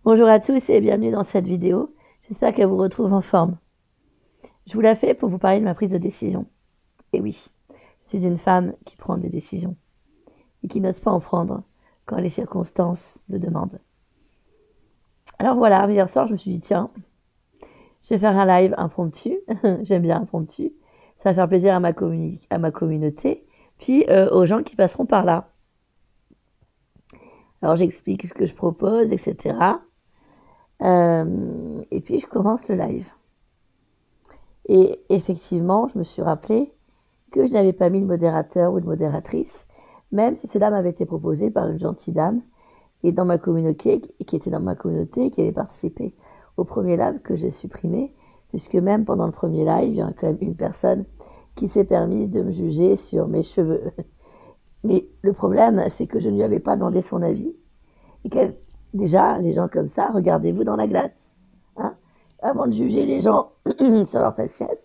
Bonjour à tous et bienvenue dans cette vidéo. J'espère qu'elle vous retrouve en forme. Je vous la fais pour vous parler de ma prise de décision. Et oui, je suis une femme qui prend des décisions et qui n'ose pas en prendre quand les circonstances le demandent. Alors voilà, hier soir, je me suis dit, tiens, je vais faire un live impromptu. J'aime bien impromptu. Ça va faire plaisir à ma communauté, puis aux gens qui passeront par là. Alors j'explique ce que je propose, etc. Et puis je commence le live. Et effectivement, je me suis rappelé que je n'avais pas mis de modérateur ou de modératrice, même si cela m'avait été proposé par une gentille dame et dans ma communauté, qui était dans ma communauté, qui avait participé au premier live que j'ai supprimé, puisque même pendant le premier live, il y a quand même une personne qui s'est permise de me juger sur mes cheveux. Mais le problème, c'est que je ne lui avais pas demandé son avis. Et déjà, les gens comme ça, regardez-vous dans la glace. Hein, avant de juger les gens sur leur faciès,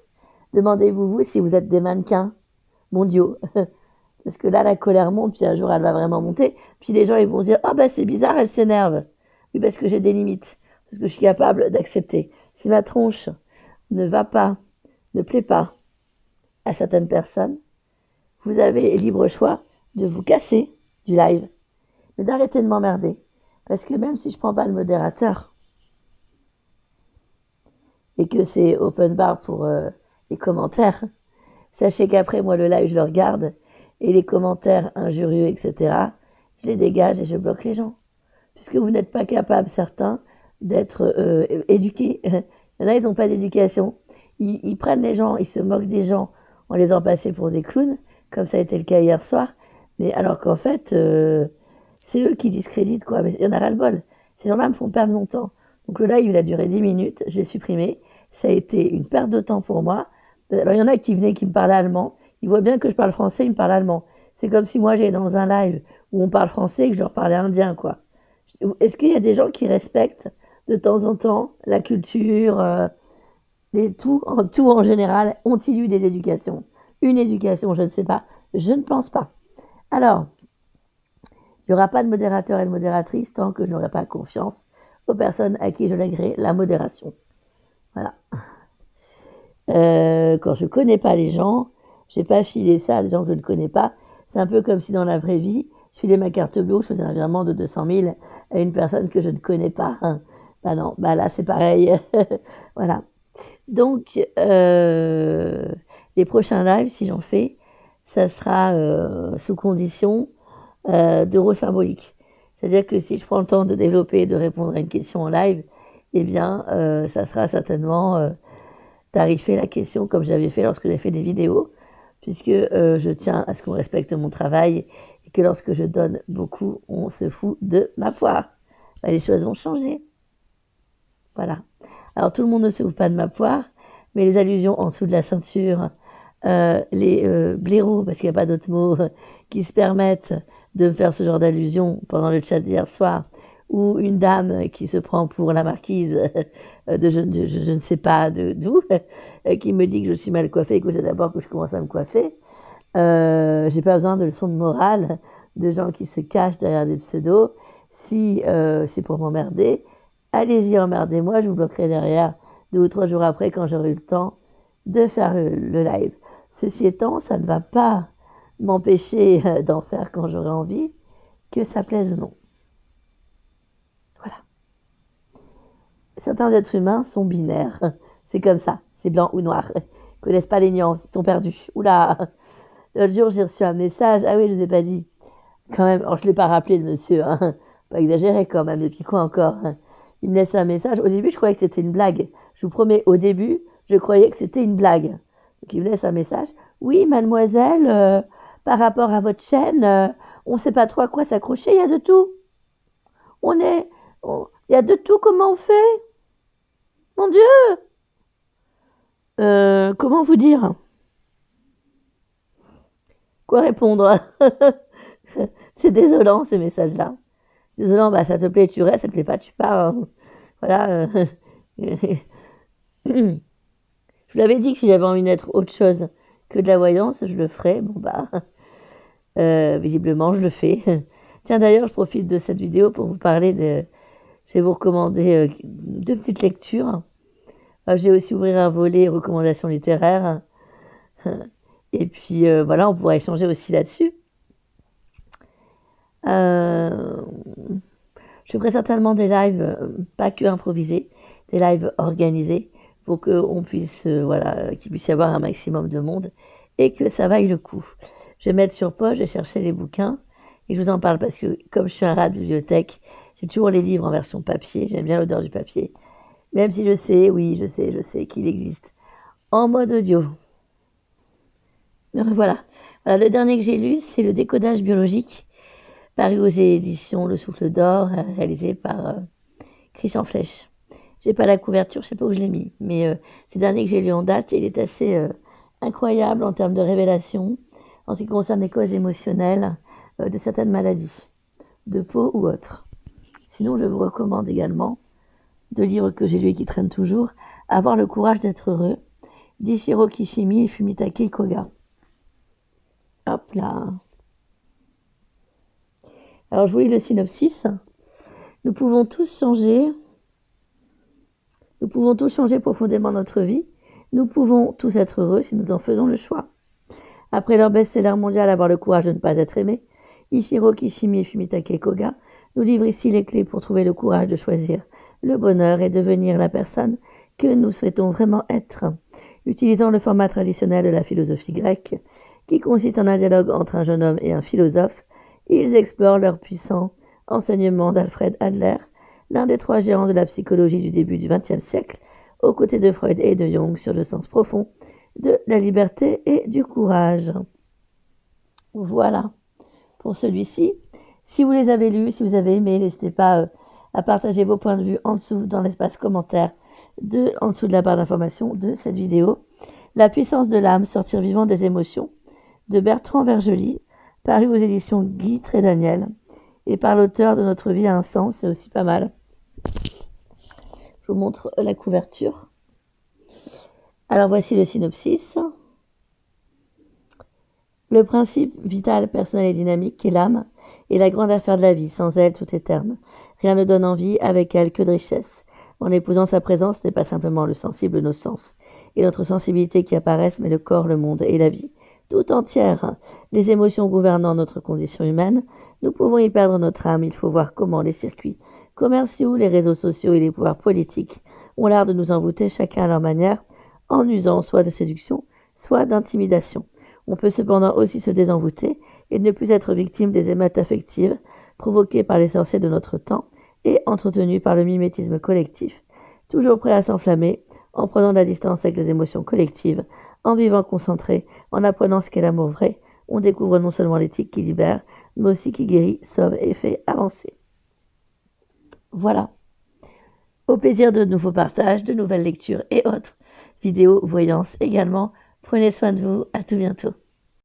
demandez-vous si vous êtes des mannequins mondiaux. Parce que là, la colère monte, puis un jour, elle va vraiment monter. Puis les gens, ils vont se dire, ah ben c'est bizarre, elle s'énerve. Oui, parce que j'ai des limites. Parce que je suis capable d'accepter. Si ma tronche ne va pas, ne plaît pas à certaines personnes, vous avez libre choix de vous casser du live. Mais d'arrêter de m'emmerder. Parce que même si je prends pas le modérateur, et que c'est open bar pour les commentaires, sachez qu'après, moi, le live, je le regarde, et les commentaires injurieux, etc., je les dégage et je bloque les gens. Puisque vous n'êtes pas capables, certains, d'être éduqués. Il y en a, ils n'ont pas d'éducation. Ils prennent les gens, ils se moquent des gens en les en passant pour des clowns, comme ça a été le cas hier soir. Mais alors qu'en fait, c'est eux qui discréditent, quoi. Mais il y en a ras-le-bol. Ces gens-là me font perdre mon temps. Donc le live, il a duré 10 minutes, j'ai supprimé. Ça a été une perte de temps pour moi. Alors il y en a qui venaient, qui me parlaient allemand. Ils voient bien que je parle français, ils me parlent allemand. C'est comme si moi j'allais dans un live où on parle français et que je leur parlais indien, quoi. Est-ce qu'il y a des gens qui respectent de temps en temps la culture, tout en général? Ont-ils eu des éducations? Une éducation, je ne sais pas. Je ne pense pas. Alors, il n'y aura pas de modérateur et de modératrice tant que je n'aurai pas confiance aux personnes à qui je lèguerai la modération. Voilà. Quand je ne connais pas les gens, je n'ai pas filé ça à des gens que je ne connais pas. C'est un peu comme si dans la vraie vie, je filais ma carte bleue, je faisais un virement de 200 000 à une personne que je ne connais pas. Bah non, bah là c'est pareil. Voilà. Donc, les prochains lives, si j'en fais, ça sera sous condition d'euros symboliques. C'est-à-dire que si je prends le temps de développer et de répondre à une question en live, eh bien, ça sera certainement tarifer la question comme j'avais fait lorsque j'ai fait des vidéos, puisque je tiens à ce qu'on respecte mon travail et que lorsque je donne beaucoup, on se fout de ma poire. Ben, les choses vont changer. Voilà. Alors tout le monde ne se fout pas de ma poire, mais les allusions en dessous de la ceinture, les blaireaux, parce qu'il n'y a pas d'autre mot, qui se permettent de me faire ce genre d'allusion pendant le chat d'hier soir, ou une dame qui se prend pour la marquise de je ne sais pas d'où, qui me dit que je suis mal coiffée, et que c'est d'abord que je commence à me coiffer. J'ai pas besoin de leçons de morale de gens qui se cachent derrière des pseudos. Si c'est pour m'emmerder, allez-y, emmerdez-moi, je vous bloquerai derrière 2 ou 3 jours après quand j'aurai eu le temps de faire le live. Ceci étant, ça ne va pas m'empêcher d'en faire quand j'aurai envie, que ça plaise ou non. Voilà. Certains êtres humains sont binaires. C'est comme ça, c'est blanc ou noir. Ils ne connaissent pas les nuances, ils sont perdus. Oula. L'autre jour, j'ai reçu un message. Ah oui, je ne vous ai pas dit. Quand même, alors je ne l'ai pas rappelé, le monsieur. Hein. Pas exagéré quand même, depuis quoi encore hein. Il me laisse un message. Au début, je croyais que c'était une blague. Je vous promets, au début, je croyais que c'était une blague. Donc il me laisse un message. Oui, mademoiselle, par rapport à votre chaîne, on ne sait pas trop à quoi s'accrocher, il y a de tout. Il y a de tout, comment on fait? Mon Dieu! Comment vous dire? Quoi répondre? C'est désolant ces messages-là. Désolant, bah ça te plaît, tu restes, ça te plaît pas, tu pars. Hein. Voilà. Je vous l'avais dit que si j'avais envie d'être autre chose que de la voyance, je le ferais. Bon bah, visiblement, je le fais. Tiens, d'ailleurs, je profite de cette vidéo pour vous parler de... Je vais vous recommander 2 petites lectures. Je vais aussi ouvrir un volet recommandations littéraires. Et puis voilà, on pourra échanger aussi là-dessus. Je ferai certainement des lives, pas que improvisés, des lives organisés pour qu'on puisse, voilà, qu'il puisse y avoir un maximum de monde et que ça vaille le coup. Je vais mettre sur pause, je vais chercher les bouquins et je vous en parle parce que comme je suis un rat de bibliothèque, j'ai toujours les livres en version papier, j'aime bien l'odeur du papier. Même si je sais, oui, je sais qu'il existe en mode audio. Voilà. Voilà, le dernier que j'ai lu, c'est Le décodage biologique, paru aux éditions Le Souffle d'Or, réalisé par Christian Flèche. J'ai pas la couverture, je sais pas où je l'ai mis, mais c'est le dernier que j'ai lu en date et il est assez incroyable en termes de révélation en ce qui concerne les causes émotionnelles de certaines maladies, de peau ou autres. Sinon, je vous recommande également deux livres que j'ai lus et qui traînent toujours, Avoir le courage d'être heureux, d'Ichiro Kishimi et Fumitake Koga. Hop là. Alors, je vous lis le synopsis. Nous pouvons tous changer profondément notre vie. Nous pouvons tous être heureux si nous en faisons le choix. Après leur best-seller mondial Avoir le courage de ne pas être aimé, Ichiro Kishimi et Fumitake Koga nous livrent ici les clés pour trouver le courage de choisir le bonheur et devenir la personne que nous souhaitons vraiment être. Utilisant le format traditionnel de la philosophie grecque, qui consiste en un dialogue entre un jeune homme et un philosophe, ils explorent leur puissant enseignement d'Alfred Adler, l'un des 3 géants de la psychologie du début du XXe siècle, aux côtés de Freud et de Jung sur le sens profond de la liberté et du courage. Voilà pour celui-ci. Si vous les avez lus, si vous avez aimé, n'hésitez pas à partager vos points de vue en dessous dans l'espace commentaire, en dessous de la barre d'information de cette vidéo. La puissance de l'âme, sortir vivant des émotions, de Bertrand Vergely, paru aux éditions Guy Trédaniel, et par l'auteur de Notre vie a un sens, c'est aussi pas mal. Je vous montre la couverture. Alors voici le synopsis. Le principe vital, personnel et dynamique qu'est l'âme est la grande affaire de la vie. Sans elle, tout est terne. Rien ne donne envie, avec elle, que de richesse. En épousant sa présence, n'est pas simplement le sensible de nos sens et notre sensibilité qui apparaissent, mais le corps, le monde et la vie tout entière. Les émotions gouvernant notre condition humaine, nous pouvons y perdre notre âme. Il faut voir comment les circuits commerciaux, les réseaux sociaux et les pouvoirs politiques ont l'art de nous envoûter chacun à leur manière, en usant soit de séduction, soit d'intimidation. On peut cependant aussi se désenvoûter et ne plus être victime des émeutes affectives provoquées par les sorciers de notre temps et entretenues par le mimétisme collectif, toujours prêt à s'enflammer en prenant de la distance avec les émotions collectives, en vivant concentré, en apprenant ce qu'est l'amour vrai. On découvre non seulement l'éthique qui libère, mais aussi qui guérit, sauve et fait avancer. Voilà. Au plaisir de nouveaux partages, de nouvelles lectures et autres vidéos, voyances également. Prenez soin de vous, à tout bientôt.